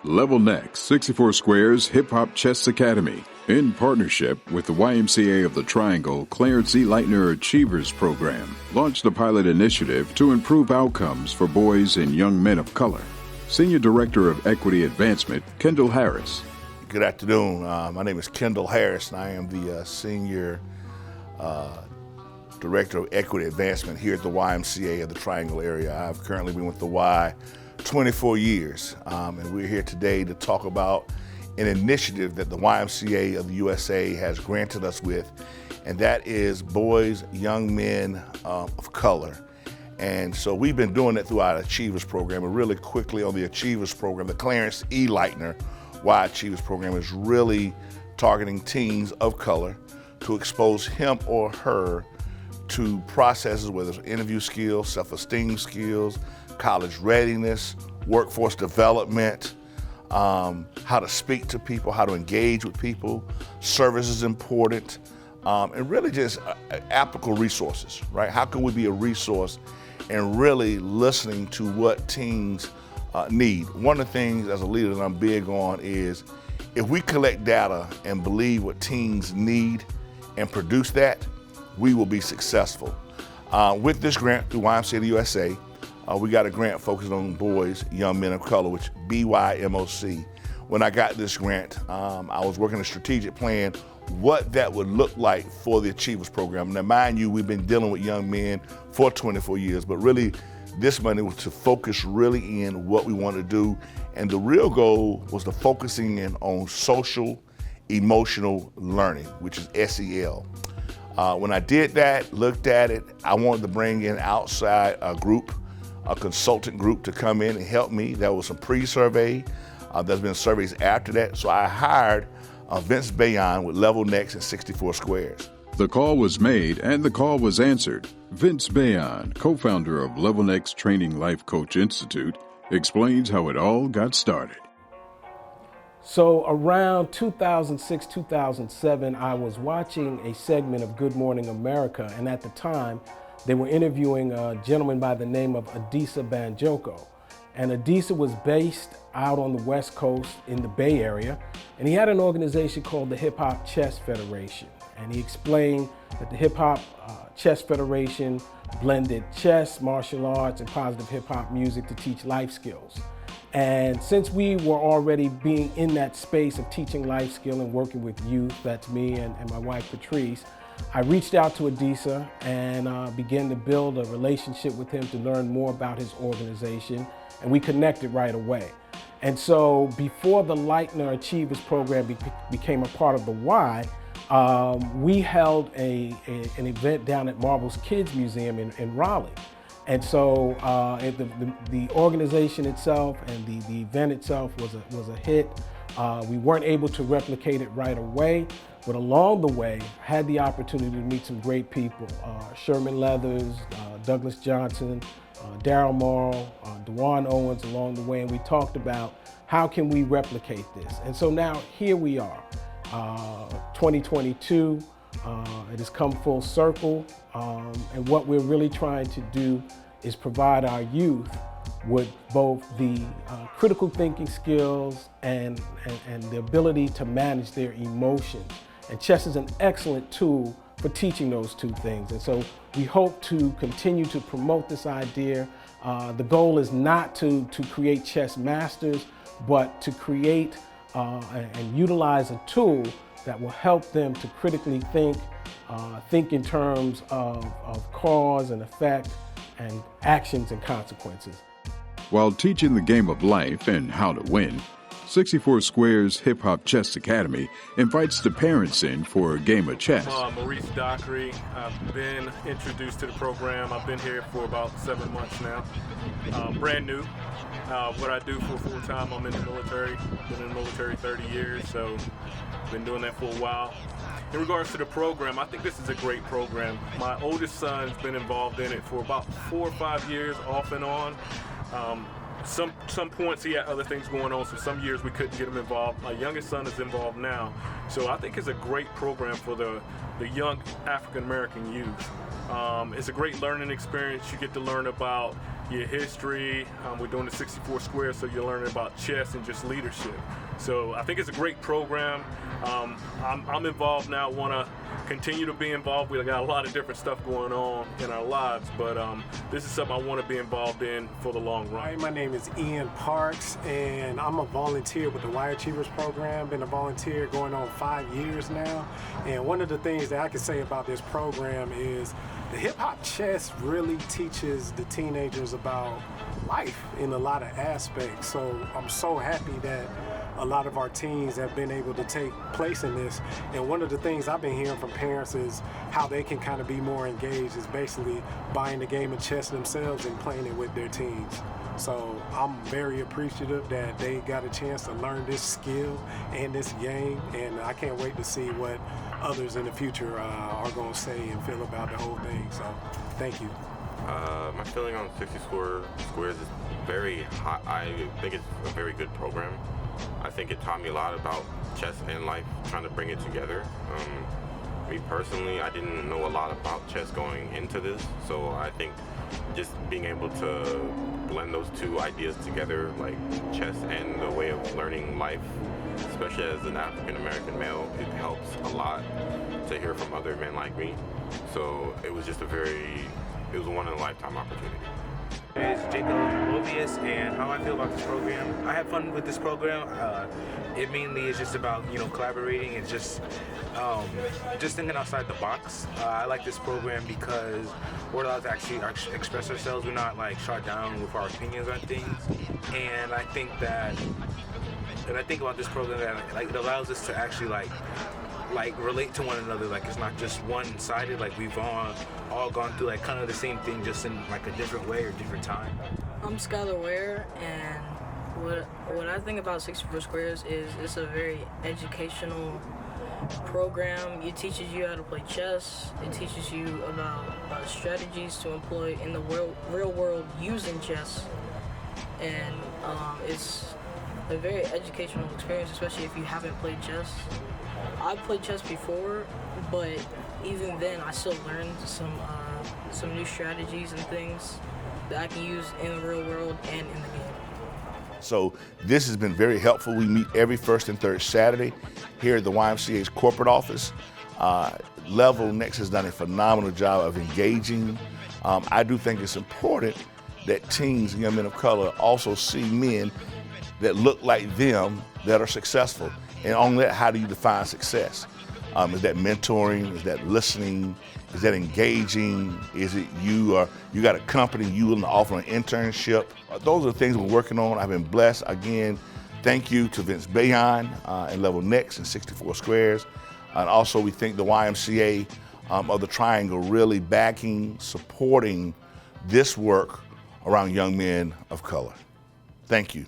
Level Next 64 Squares Hip Hop Chess Academy, in partnership with the YMCA of the Triangle Clarence E. Leitner Achievers Program, launched a pilot initiative to improve outcomes for boys and young men of color. Senior Director of Equity Advancement, Kendall Harris. Good afternoon. My name is Kendall Harris, and I am the Senior Director of Equity Advancement here at the YMCA of the Triangle area. I've currently been with the Y 24 years, and we're here today to talk about an initiative that the YMCA of the USA has granted us with, and that is boys, young men of color. And so we've been doing it through our Achievers program, and really quickly on the Achievers program, the Clarence E. Leitner Y Achievers program is really targeting teens of color to expose him or her to processes, whether it's interview skills, self-esteem skills, college readiness, workforce development, how to speak to people, how to engage with people. Service is important, and really just applicable resources, right? How can we be a resource and really listening to what teens need? One of the things as a leader that I'm big on is if we collect data and believe what teens need and produce that, we will be successful. With this grant through YMCA of the USA, we got a grant focused on boys, young men of color, which BYMOC. When I got this grant, I was working a strategic plan, what that would look like for the Achievers program. Now, mind you, we've been dealing with young men for 24 years, but really this money was to focus really in what we want to do. And the real goal was to focusing in on social, emotional learning, which is SEL. When I did that, looked at it, I wanted to bring in outside a group, a consultant group to come in and help me. There was some pre-survey, there's been surveys after that. So I hired Vince Bayon with Level Next and 64 Squares. The call was made and the call was answered. Vince Bayon, co-founder of Level Next Training Life Coach Institute, explains how it all got started. So around 2006, 2007, I was watching a segment of Good Morning America, and at the time, they were interviewing a gentleman by the name of Adisa Banjoko. And Adisa was based out on the West Coast in the Bay Area, and he had an organization called the Hip Hop Chess Federation. And he explained that the Hip Hop Chess Federation blended chess, martial arts, and positive hip hop music to teach life skills. And since we were already being in that space of teaching life skill and working with youth, that's me and my wife Patrice, I reached out to Adisa and began to build a relationship with him to learn more about his organization, and we connected right away. And so before the Leitner Achievers program became a part of the Y, we held an event down at Marbles Kids Museum in Raleigh. And so the organization itself and the event itself was a hit. We weren't able to replicate it right away, but along the way, had the opportunity to meet some great people. Sherman Leathers, Douglas Johnson, Daryl Morrow, DeJuan Owens along the way, and we talked about how can we replicate this. And so now here we are, 2022. It has come full circle, and what we're really trying to do is provide our youth with both the critical thinking skills and the ability to manage their emotions. And chess is an excellent tool for teaching those two things. And so we hope to continue to promote this idea. The goal is not to create chess masters, but to create and utilize a tool that will help them to critically think in terms of cause and effect and actions and consequences. While teaching the game of life and how to win, 64 Squares Hip Hop Chess Academy invites the parents in for a game of chess. Maurice Dockery. I've been introduced to the program. I've been here for about 7 months now. Brand new. What I do for full time, I'm in the military. Been in the military 30 years, so been doing that for a while. In regards to the program, I think this is a great program. My oldest son's been involved in it for about 4 or 5 years, off and on. Some points he had other things going on, so some years we couldn't get him involved. My youngest son is involved now, so I think it's a great program for the young African American youth. It's a great learning experience. You get to learn about your history. We're doing the 64 squares, so you're learning about chess and just leadership. So I think it's a great program. I'm involved now, want to continue to be involved. We got a lot of different stuff going on in our lives, but this is something I want to be involved in for the long run. Hi, my name is Ian Parks, and I'm a volunteer with the Y Achievers program. Been a volunteer going on 5 years now. And one of the things that I can say about this program is the hip hop chess really teaches the teenagers about life in a lot of aspects. So I'm so happy that a lot of our teens have been able to take place in this. And one of the things I've been hearing from parents is how they can kind of be more engaged is basically buying the game of chess themselves and playing it with their teens. So I'm very appreciative that they got a chance to learn this skill and this game, and I can't wait to see what others in the future are going to say and feel about the whole thing. So thank you. My feeling on 64 Squares is very high. I think it's a very good program. I think it taught me a lot about chess and life, trying to bring it together. Me personally, I didn't know a lot about chess going into this, so I think just being able to blend those two ideas together, like chess and the way of learning life, especially as an African American male, it helps a lot to hear from other men like me. So it was just it was a one-in-a-lifetime opportunity. It's Jacob Lovius, and how I feel about this program. I have fun with this program. It mainly is just about collaborating and just thinking outside the box. I like this program because we're allowed to actually express ourselves. We're not like shot down with our opinions on things, and I think about this program that it allows us to actually relate to one another. Like it's not just one-sided. Like we've all gone through like kind of the same thing, just in like a different way or different time. I'm Skylar Ware, and what I think about 64 Squares is it's a very educational program. It teaches you how to play chess. It teaches you about strategies to employ in the real world using chess, and it's a very educational experience, especially if you haven't played chess. I've played chess before, but even then I still learned some new strategies and things that I can use in the real world and in the game. So this has been very helpful. We meet every first and third Saturday here at the YMCA's corporate office. Level Next has done a phenomenal job of engaging. I do think it's important that teens and young men of color also see men that look like them that are successful. And on that, how do you define success? Is that mentoring? Is that listening? Is that engaging? Is it you got a company, you willing to offer an internship? Those are the things we're working on. I've been blessed. Again, thank you to Vince Bayon and Level Next and 64 Squares. And also we thank the YMCA of the Triangle really backing, supporting this work around young men of color. Thank you.